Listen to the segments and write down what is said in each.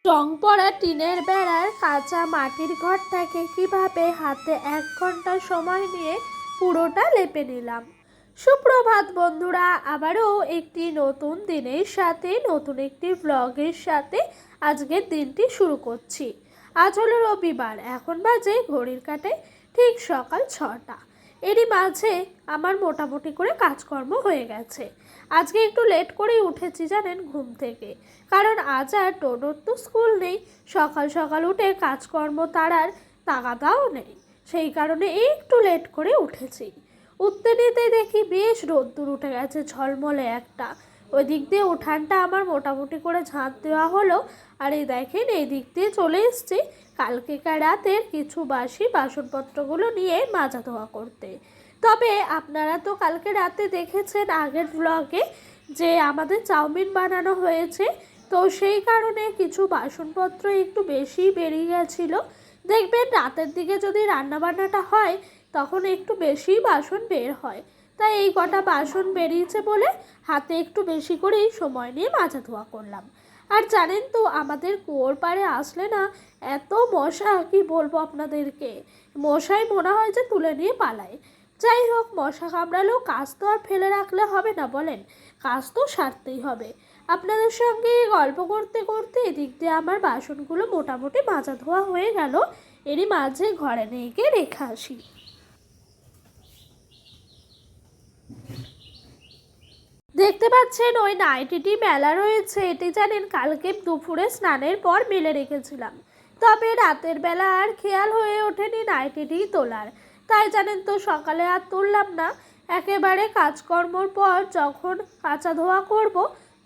টং পড়া টিনের বেড়ার কাঁচা মাটির ঘরটাকে কিভাবে হাতে 1 ঘন্টা সময় নিয়ে পুরোটা লেপে নিলাম। সুপ্রভাত বন্ধুরা, আবারও একটি নতুন দিনের সাথে নতুন একটি ব্লগের সাথে আজকের দিনটি শুরু করছি। আজ হলো রবিবার, এখন বাজে ঘড়ির কাঁটায় ঠিক সকাল 6টা। এরই মাঝে আমার মোটামুটি করে কাজকর্ম হয়ে গেছে। আজকে একটু লেট করেই উঠেছি জানেন ঘুম থেকে, কারণ আজ আর টোটোর তো স্কুল নেই। সকাল সকাল উঠে কাজকর্ম তাড়ার তাগাদাও নেই, সেই কারণে একটু লেট করে উঠেছি। উঠতে নিতেই দেখি বেশ রোদ্দুর উঠে গেছে, ঝলমলে একটা। ওই দিক দিয়ে উঠানটা আমার মোটামুটি করে ঝাঁট দেওয়া হলো। আর এই দেখেন এই দিক দিয়ে চলে এসছি কালকেকার রাতের কিছু বাসি বাসনপত্রগুলো নিয়ে মাজা ধোয়া করতে। তবে আপনারা তো কালকে রাতে দেখেছেন আগের ব্লগে যে আমাদের চাউমিন বানানো হয়েছে, তো সেই কারণে কিছু বাসনপত্র একটু বেশি বেরিয়ে গেছিলো। দেখবেন রাতের দিকে যদি রান্নাবান্নাটা হয় তখন একটু বেশি বাসন বের হয়। তাই এই কটা বাসন বেরিয়েছে বলে হাতে একটু বেশি করেই সময় নিয়ে মাজা ধোয়া করলাম। আর জানেন তো আমাদের কুয়োর পাড়ে আসলে না এত মশা, কি বলবো আপনাদেরকে, মশাই মনে হয় যে তুলে নিয়ে পালায়। যাই হোক, মশা কামড়ালেও কাজ তো আর ফেলে রাখলে হবে না বলেন, কাজ তো সারতেই হবে। আপনাদের সঙ্গে গল্প করতে করতে এদিক দিয়ে আমার বাসনগুলো মোটামুটি মাজা ধোয়া হয়ে গেল। এরই মাঝে ঘরে নিয়ে গিয়ে রেখে আসি। দেখতে পাচ্ছেন ওই নাইটিটি মেলা রয়েছে, এটি জানেন কালকে দুপুরে স্নানের পর মেলে রেখেছিলাম। তবে রাতের বেলা আর খেয়াল হয়ে ওঠেনি নাইটিটি তোলার, তাই জানেন তো সকালে আর তুললাম না। একেবারে কাজকর্মর পর যখন কাচা ধোয়া করব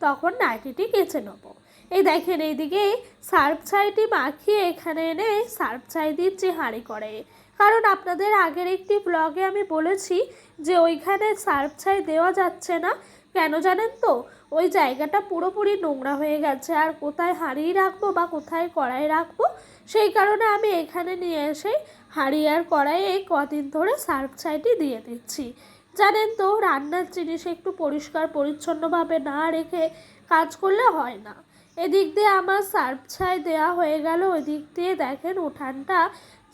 তখন নাইটিটি কেচে নেব। এই দেখেন এইদিকে সার্ফ ছাইটি মাখিয়ে এখানে এনে সার্ফ ছাই দিচ্ছি হাঁড়ি করে, কারণ আপনাদের আগের একটি ব্লগে আমি বলেছি যে ওইখানে সার্ফ ছাই দেওয়া যাচ্ছে না। কেন জানেন তো, ওই জায়গাটা পুরোপুরি নোংরা হয়ে গেছে, আর কোথায় হাঁড়ি রাখবো বা কোথায় কড়াই রাখবো, সেই কারণে আমি এখানে নিয়ে এসে হাঁড়ি আর কড়াইয়ে কদিন ধরে সার্ফ ছাইটি দিয়ে দিচ্ছি। জানেন তো রান্নার জিনিস একটু পরিষ্কার পরিচ্ছন্নভাবে না রেখে কাজ করলে হয় না। এদিক দিয়ে আমার সার্ফ ছাই দেওয়া হয়ে গেল। ওই দিক দিয়ে দেখেন উঠানটা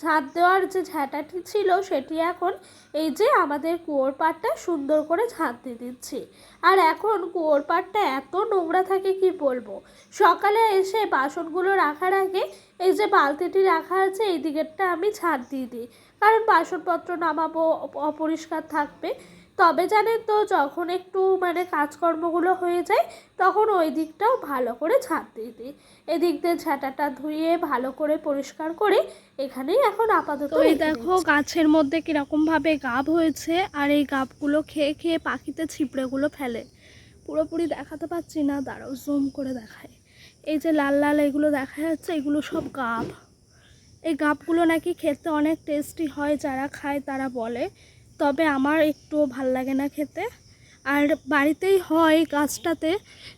ঝাঁট দেওয়ার যে ঝাঁটাটি ছিল সেটি এখন এই যে আমাদের কুয়োর পাড়টা সুন্দর করে ঝাঁট দিয়ে দিচ্ছি। আর এখন কুয়োর পাড়টা এত নোংরা থাকে কি বলবো, সকালে এসে বাসনগুলো রাখার আগে এই যে বালতিটি রাখা আছে এই দিকেরটা আমি ঝাঁট দিয়ে দিই, কারণ বাসনপত্র নামাবো, অপরিষ্কার থাকবে। তবে জানেন তো যখন একটু কাজকর্মগুলো হয়ে যায় তখন ওই দিকটাও ভালো করে ঝাঁট দিয়ে দিই। এদিক দিয়ে ঝাঁটাটা ধুয়ে ভালো করে পরিষ্কার করে এখানেই এখন আপাতত এই দেখো গাছের মধ্যে কিরকমভাবে গাব হয়েছে, আর এই গাবগুলো খেয়ে খেয়ে পাখিতে ছিপড়েগুলো ফেলে। পুরোপুরি দেখাতে পাচ্ছি না, দাঁড়াও জুম করে দেখায়। এই যে লাল লাল এগুলো দেখা যাচ্ছে, এগুলো সব গাব। এই গাবগুলো নাকি খেতে অনেক টেস্টি হয়, যারা খায় তারা বলে। তবে আমার একটু ভাল লাগে না খেতে। আর বাড়িতেই হয় গাছটাতে,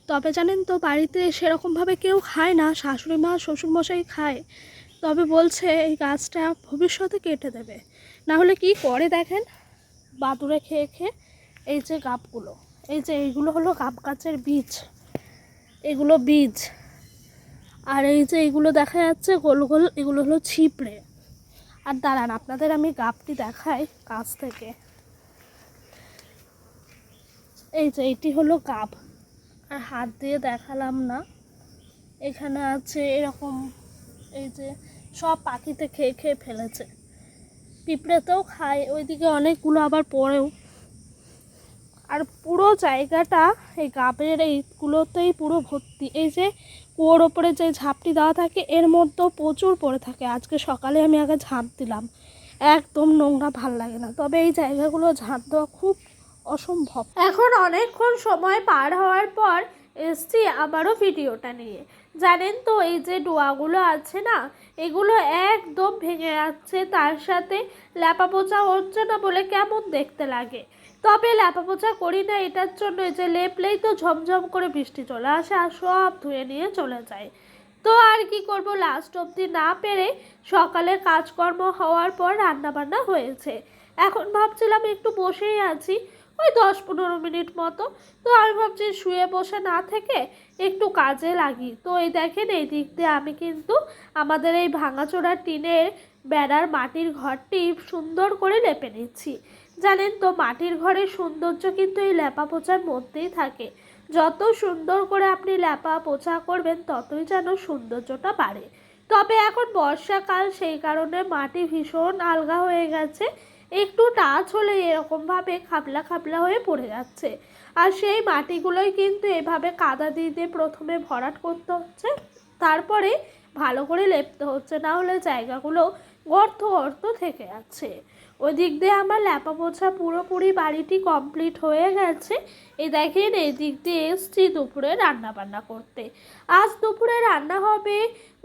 তবে জানেন তো বাড়িতে সেরকমভাবে কেউ খায় না, শাশুড়ি মা শ্বশুরমশাই খায়। তবে বলছে এই গাছটা ভবিষ্যতে কেটে দেবে, না হলে কি করে দেখেন বাদুড়ে খেয়ে খেয়ে। এই যে গাবগুলো, এই যে এইগুলো হলো গাব গাছের বীজ, এগুলো বীজ। আর এই যে এগুলো দেখা যাচ্ছে গোল গোল, এগুলো হলো ছিপড়ে। আর দাঁড়ান আপনাদের আমি গাবটি দেখাই কাছ থেকে। এই যে এটি হলো গাব, আর হাত দিয়ে দেখালাম না। এখানে আছে এরকম, এই যে সব পাখিতে খেয়ে খেয়ে ফেলেছে, পিঁপড়েতেও খায়, ওইদিকে অনেকগুলো আবার পড়েও। আর পুরো জায়গাটা এই গাবের এইগুলোতেই পুরো ভর্তি। এই যে কুয়োর ওপরে যে ঝাঁপটি দেওয়া থাকে এর মধ্যেও প্রচুর পড়ে থাকে। আজকে সকালে আমি আগে ঝাঁপ দিলাম, একদম নোংরা, ভাল লাগে না। তবে এই জায়গাগুলো ঝাঁপ দেওয়া খুব অসম্ভব। এখন অনেকক্ষণ সময় পার হওয়ার পর এসছি আবারও ভিডিওটা নিয়ে। জানেন তো এই যে ডোয়াগুলো আছে না, এগুলো একদম ভেঙে যাচ্ছে, তার সাথে ল্যাপা পোচা হচ্ছে না বলে কেমন দেখতে লাগে। তবে ল্যাপা পোচা করি না এটার জন্য, যে লেপলেই তো ঝমঝম করে বৃষ্টি চলে আসে আর সব ধুয়ে নিয়ে চলে যায়। তো আর কি করব, লাস্ট অবধি না পেরে সকালে কাজকর্ম হওয়ার পর রান্নাবান্না হয়েছে। এখন ভাবছিলাম একটু বসেই আছি, ওই 10-15 মিনিট মতো। তো আমি ভাবছি শুয়ে বসে না থেকে একটু কাজে লাগি। তো এই দেখেন এই দিক দিয়ে আমি কিন্তু আমাদের এই ভাঙাচোরা টিনের বেড়ার মাটির ঘরটি সুন্দর করে লেপে নিচ্ছি। জানেন তো মাটির ঘরের সৌন্দর্য কিন্তু এই লেপা পোছার মধ্যেই থাকে। যত সুন্দর করে আপনি লেপা পোছা করবেন ততই যেন সৌন্দর্যটা বাড়ে। তবে এখন বর্ষাকাল, সেই কারণে মাটি ভীষণ আলগা হয়ে গেছে, একটু টাচ হলে এরকমভাবে খাবলা খাবলা হয়ে পড়ে যাচ্ছে। আর সেই মাটিগুলোই কিন্তু এভাবে কাদা দিয়ে প্রথমে ভরাট করতে হচ্ছে, তারপরে ভালো করে লেপতে হচ্ছে, না হলে জায়গাগুলো গর্ত গর্ত থেকে যাচ্ছে। ওই দিক দিয়ে আমার লেপা পোছা পুরোপুরি বাড়িটি কমপ্লিট হয়ে গেছে। এই দেখেন এই দিক দিয়ে এসছি দুপুরে রান্না বান্না করতে। আজ দুপুরে রান্না হবে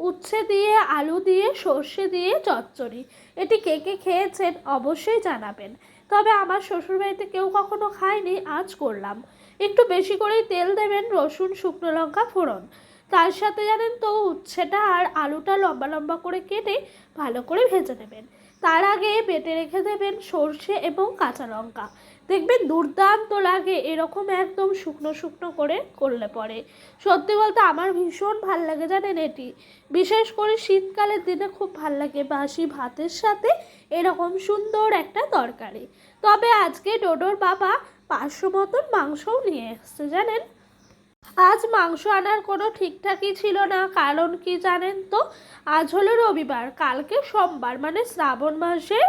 উচ্ছে দিয়ে, আলু দিয়ে, সর্ষে দিয়ে চচ্চড়ি। এটি কে কে খেয়েছেন অবশ্যই জানাবেন। তবে আমার শ্বশুরবাড়িতে কেউ কখনো খায়নি, আজ করলাম। একটু বেশি করেই তেল দেবেন, রসুন, শুকনো লঙ্কা ফোড়ন। তার সাথে জানেন তো উচ্ছেটা আর আলুটা লম্বা লম্বা করে কেটে ভালো করে ভেজে নেবেন। তার আগে বেটে রেখে দেবেন সর্ষে এবং কাঁচা লঙ্কা। দেখবেন দুর্দান্ত লাগে এরকম একদম শুকনো শুকনো করে করলে পরে। সত্যি বলতে আমার ভীষণ ভাল লাগে জানেন এটি। বিশেষ করে শীতকালের দিনে খুব ভাল লাগে বাসি ভাতের সাথে এরকম সুন্দর একটা তরকারি। তবে আজকে ডোডোর বাবা 500 মতন মাংসও নিয়ে এসছে জানেন। আজ মাংস আনার কোনো ঠিকঠাকই ছিল না, কারণ কি জানেন তো, আজ হলো রবিবার, কালকে সোমবার, মানে শ্রাবণ মাসের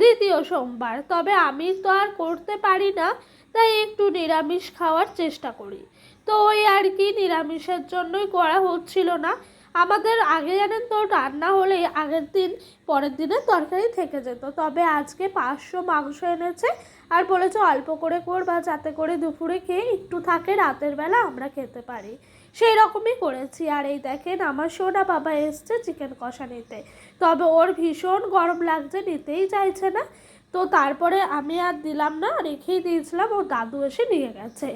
2য় সোমবার। তবে আমি তো আর করতে পারি না, তাই একটু নিরামিষ খাওয়ার চেষ্টা করি। তো ওই আর কি, নিরামিষের জন্যই করা হচ্ছিল না। আমাদের আগে জানেন তো রান্না হলে আগের দিন পরের দিনের তরকারি থেকে যেত। তবে আজকে 500 মাংস এনেছে আর বলেছে অল্প করে করবা, যাতে করে দুপুরে খেয়ে একটু থাকে, রাতের বেলা আমরা খেতে পারি। সেই রকমই করেছি। আর এই দেখেন আমার সোনা বাবা এসছে চিকেন কষা নিতে। তবে ওর ভীষণ গরম লাগছে, নিতেই চাইছে না। তো তারপরে আমি আর দিলাম না, রেখেই দিয়েছিলাম, ও দাদু এসে নিয়ে গেছে।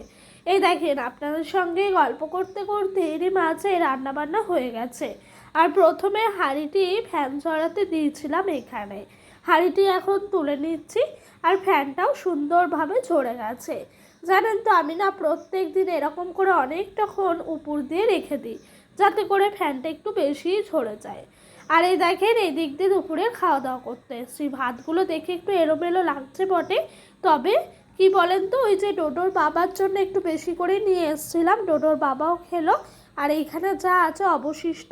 এই দেখেন আপনাদের সঙ্গে গল্প করতে করতে এরই মাঝে রান্নাবান্না হয়ে গেছে। আর প্রথমে হাঁড়িটি ফ্যান ঝরাতে দিয়েছিলাম এখানে, হাঁড়িটি এখন তুলে নিচ্ছি। আর ফ্যানটাও সুন্দরভাবে ঝরে গেছে। জানেন তো আমি না প্রত্যেক দিন এরকম করে অনেকটাক্ষণ উপর দিয়ে রেখে দিই, যাতে করে ফ্যানটা একটু বেশিই ঝরে যায়। আর এই দেখেন এই দিক দিয়ে দুপুরে খাওয়া দাওয়া করতে এসেছি। ভাতগুলো দেখে একটু এলোমেলো লাগছে বটে, তবে কি বলেন তো, ওই যে ডোডোর বাবার জন্য একটু বেশি করে নিয়ে এসেছিলাম, ডোডোর বাবাও খেলো। আর এইখানে যা আছে অবশিষ্ট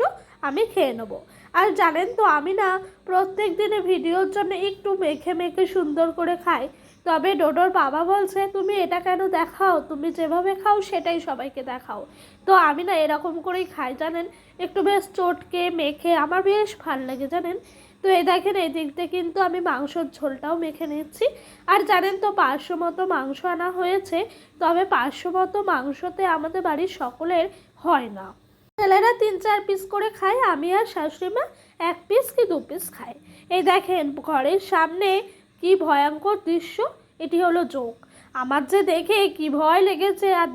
আমি খেয়ে নেবো। আর জানেন তো আমি না প্রত্যেক দিনে ভিডিওর জন্য একটু মেখে মেখে সুন্দর করে খাই। তবে ডোডোর বাবা বলছে তুমি এটা কেন দেখাও, তুমি যেভাবে খাও সেটাই সবাইকে দেখাও। তো আমি না এরকম করেই খাই জানেন, একটু বেশ চটকে মেখে আমার বেশ ভাল লাগে জানেন। তো এই দেখেন এই দিক দিয়ে কিন্তু আমি মাংসর ঝোলটাও মেখে নিচ্ছি। আর জানেন তো 500 মতো মাংস আনা হয়েছে। তবে 500 মতো মাংসতে আমাদের বাড়ির সকলের হয় না, ছেলেরা 3-4 পিস করে খায়, আমি আর শাশুড়িমা 1 পিস কি 2 পিস খাই। এই দেখেন ঘরের সামনে কি ভয়ঙ্কর দৃশ্য, এটি হলো জোক। আমার যে দেখে কি ভয় লেগেছে, আর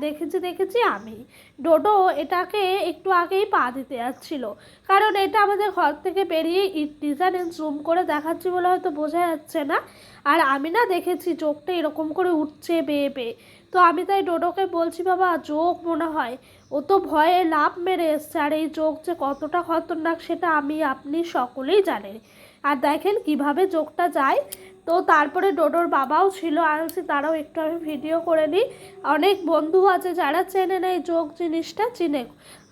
দেখেছি আমি। ডোডো এটাকে একটু আগেই পা দিতে যাচ্ছিল, কারণ এটা আমাদের ঘর থেকে বেরিয়ে ইটটি জানেন, জুম করে দেখাচ্ছি বলে হয়তো বোঝা যাচ্ছে না। আর আমি না দেখেছি জোকটা এরকম করে উঠছে বেয়ে বেয়ে। তো আমি তাই ডোডোকে বলছি বাবা জোক মনে হয়, ও তো ভয়ে লাফ মেরে এসছে। আর এই জোক যে কতটা খতরনাক সেটা আমি আপনি সকলেই জানেন। আর দেখেন কিভাবে জোকটা যায়। তো তারপরে ডোডোর বাবাও ছিল, আনছি তারাও একটু আমি ভিডিও করে নিই। অনেক বন্ধু আছে যারা চেনে না এই জোক জিনিসটা, চিনে।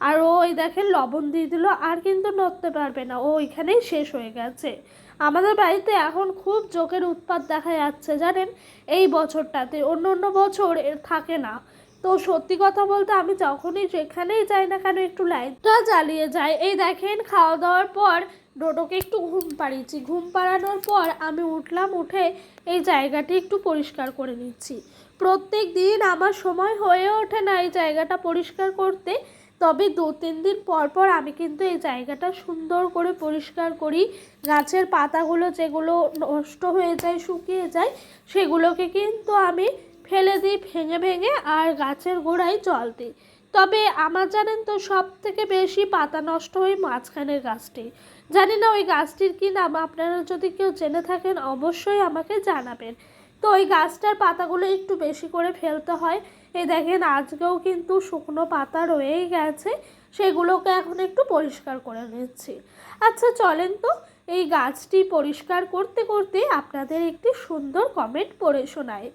আর ও ওই দেখেন লবণ দিয়ে দিল, আর কিন্তু নড়তে পারবে না, ও ওইখানেই শেষ হয়ে গেছে। আমাদের বাড়িতে এখন খুব জোকের উৎপাত দেখা যাচ্ছে জানেন এই বছরটাতে, অন্য বছর এর থাকে না। তো সত্যি কথা বলতে আমি যখনই যেখানেই যাই না কেন একটু লাইটটা জ্বালিয়ে যাই। এই দেখেন খাওয়া দাওয়ার পর ডোডোকে একটু ঘুম পাড়িয়েছি, ঘুম পাড়ানোর পর আমি উঠলাম, উঠে এই জায়গাটি একটু পরিষ্কার করে নিচ্ছি। প্রত্যেক দিন আমার সময় হয়ে ওঠে না এই জায়গাটা পরিষ্কার করতে। তবে 2-3 দিন পর পর আমি কিন্তু এই জায়গাটা সুন্দর করে পরিষ্কার করি। গাছের পাতাগুলো যেগুলো নষ্ট হয়ে যায়, শুকিয়ে যায়, সেগুলোকে কিন্তু আমি ফেলে দিই ভেঙে ভেঙে, আর গাছের গোড়ায় জল দিই। তবে আমার জানেন তো সব থেকে বেশি পাতা নষ্ট হয় মাঝখানের গাছটি। জানি না ওই গাছটির কী নাম, আপনারা যদি কেউ জেনে থাকেন অবশ্যই আমাকে জানাবেন। তো ওই গাছটার পাতাগুলো একটু বেশি করে ফেলতে হয়। এই দেখেন আজকেও কিন্তু শুকনো পাতা রয়েই গেছে, সেগুলোকে এখন একটু পরিষ্কার করে নিচ্ছি। আচ্ছা চলেন তো এই গাছটি পরিষ্কার করতে করতে আপনাদের একটি সুন্দর কমেন্ট পড়ে শোনায়।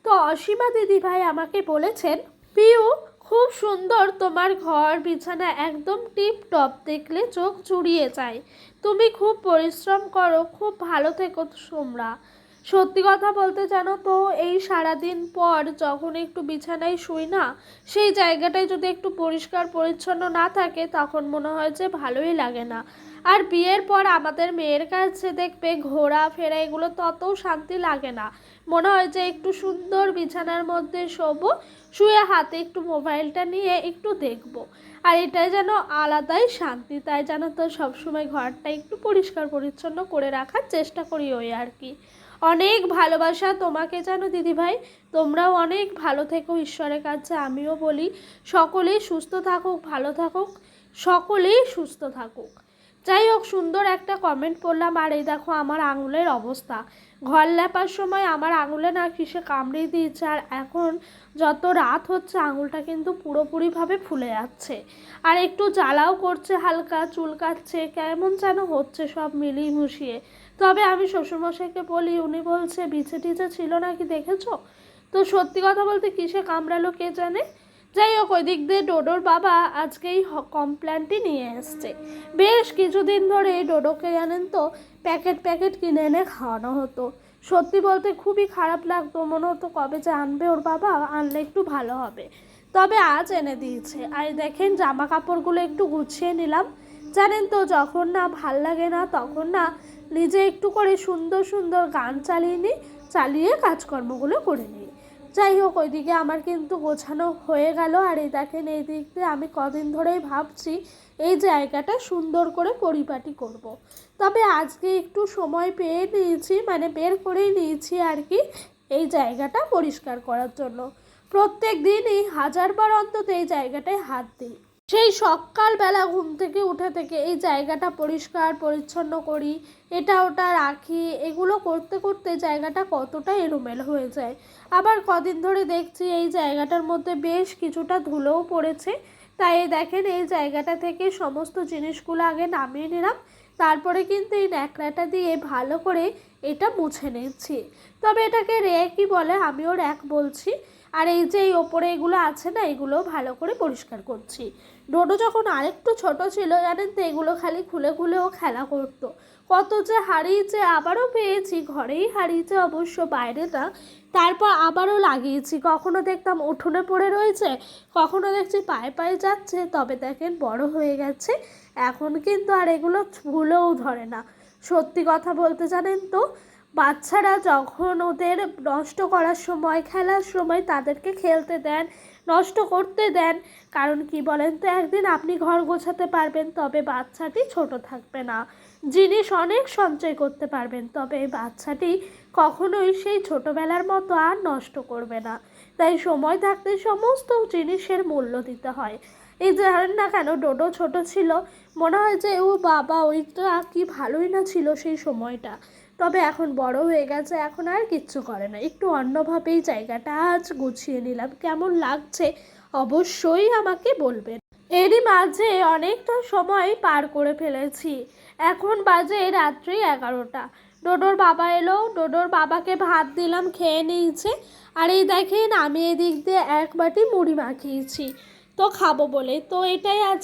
তো অসীমা দিদিভাই আমাকে বলেছেন, পিউ খুব সুন্দর তোমার ঘর বিছানা, একদম টিপ টপ, দেখলে চোখ জুড়িয়ে যায়। তুমি খুব পরিশ্রম করো, খুব ভালো থেকো তোমরা। সত্যি কথা বলতে জানো তো, এই সারাদিন পর যখন একটু বিছানায় শুই না, সেই জায়গাটায় যদি একটু পরিষ্কার পরিচ্ছন্ন না থাকে তখন মনে হয় যে ভালোই লাগে না। আর বিয়ের পর আমাদের মেয়ের কাছে দেখবে ঘোরা ফেরা এগুলো ততও শান্তি লাগে না। মনে হয় যে একটু সুন্দর বিছানার মধ্যে শোবো, শুয়ে হাতে একটু মোবাইলটা নিয়ে একটু দেখবো, আর এটাই যেন আলাদাই শান্তি। তাই জানো তো সবসময় ঘরটা একটু পরিষ্কার পরিচ্ছন্ন করে রাখার চেষ্টা করি ওই আর কি। অনেক ভালোবাসা তোমাকে জানো দিদিভাই, তোমরাও অনেক ভালো থেকো ঈশ্বরের কাছে আমিও বলি। সকলেই সুস্থ থাকুক, ভালো থাকুক, সকলেই সুস্থ থাকুক। যাই হোক, সুন্দর একটা কমেন্ট পড়লাম। আর এই দেখো আমার আঙুলের অবস্থা, ঘর লেপার সময় আমার আঙুলে না কিসে কামড়ে দিয়েছে, আর এখন যত রাত হচ্ছে আঙুলটা কিন্তু পুরোপুরিভাবে ফুলে যাচ্ছে, আর একটু জ্বালাও করছে, হালকা চুলকাচ্ছে, কেমন যেন হচ্ছে সব মিলিয়ে মিশিয়ে। তবে আমি শ্বশুরমশাইকে বলি, উনি বলছে বিছে টিছে ছিল নাকি দেখেছো। তো সত্যি কথা বলতে কিসে কামড়ালো কে জানে। যাই হোক, ওই দিক দিয়ে ডোডোর বাবা আজকেই কমপ্ল্যানটি নিয়ে এসছে। বেশ কিছুদিন ধরে ডোডোকে জানেন তো প্যাকেট প্যাকেট কিনে এনে খাওয়ানো হতো। সত্যি বলতে খুবই খারাপ লাগতো, মনে হতো কবে যে আনবে ওর বাবা, আনলে একটু ভালো হবে। তবে আজ এনে দিয়েছে। আর দেখেন জামা কাপড়গুলো একটু গুছিয়ে নিলাম। জানেন তো যখন না ভাল লাগে না তখন না নিজে একটু করে সুন্দর সুন্দর গান চালিয়ে কাজকর্মগুলো করে নিই। যাই হোক, ওইদিকে আমার কিন্তু গোছানো হয়ে গেল। আর এই দেখেন এই দিক দিয়ে আমি কদিন ধরেই ভাবছি এই জায়গাটা সুন্দর করে পরিপাটি করব। তবে আজকে একটু সময় পেয়ে নিয়েছি, মানে বের করেই নিয়েছি আর কি, এই জায়গাটা পরিষ্কার করার জন্য। প্রত্যেক দিনই 1000 বার অন্তত এই জায়গাটায় হাত দিই। সেই সকালবেলা ঘুম থেকে উঠে থেকে এই জায়গাটা পরিষ্কার পরিচ্ছন্ন করি, এটা ওটা রাখি, এগুলো করতে করতে জায়গাটা কতটা এলোমেলো হয়ে যায়। আবার কদিন ধরে দেখছি এই জায়গাটার মধ্যে বেশ কিছুটা ধুলোও পড়েছে। তাই দেখেন এই জায়গাটা থেকে সমস্ত জিনিসগুলো আগে নামিয়ে নিলাম, তারপরে কিন্তু এই ন্যাকড়াটা দিয়ে ভালো করে এটা মুছে নিচ্ছি। তবে এটাকে র্যাকই বলে, আমিও র্যাক বলছি। আর এই যে এই ওপরে এগুলো আছে না, এগুলো ভালো করে পরিষ্কার করছি। ডোডো যখন আরেকটু ছোট ছিল জানেন তো, এগুলো খালি খুলে খুলেও খেলা করতো। কত যে হারিয়েছে, আবারও পেয়েছি, ঘরেই হারিয়েছে অবশ্য, বাইরে না। তারপর আবারও লাগিয়েছি, কখনো দেখতাম উঠোনে পড়ে রয়েছে, কখনো দেখছি পায়ে পায়ে যাচ্ছে। তবে দেখেন বড় হয়ে গেছে, এখন কিন্তু আর এগুলো ভুলেও ধরে না। সত্যি কথা বলতে জানেন তো, বাচ্চারা যখন ওদের নষ্ট করার সময়, খেলার সময় তাদেরকে খেলতে দেন, নষ্ট করতে দেন। কারণ কি বলেন তো, একদিন আপনি ঘর গোছাতে পারবেন, তবে বাচ্চাটি ছোট থাকবে না। জিনিস অনেক সঞ্চয় করতে পারবেন, তবে এই বাচ্চাটি কখনোই সেই ছোটোবেলার মতো আর নষ্ট করবে না। তাই সময় থাকতে সমস্ত জিনিসের মূল্য দিতে হয়। এই ধরেন না কেন, ডোডো ছোট ছিল, মনে হয় যে ও বাবা ওইটা কি ভালোই না ছিল সেই সময়টা। তবে এখন বড় হয়ে গেছে, এখন আর কিচ্ছু করে না, একটু অন্যভাবেই জায়গাটা আজ গুছিয়ে নিলাম। কেমন লাগছে অবশ্যই আমাকে বলবেন। এরই মাঝে অনেকটা সময় পার করে ফেলেছি, এখন বাজে রাত্রি 11টা। ডোডোর বাবা এলো, ডোডোর বাবাকে ভাত দিলাম, খেয়ে নিয়েছে। আর এই দেখেন আমি এদিক দিয়ে এক বাটি মুড়ি মাখিয়েছি তো খাবো বলে। তো এটাই আজ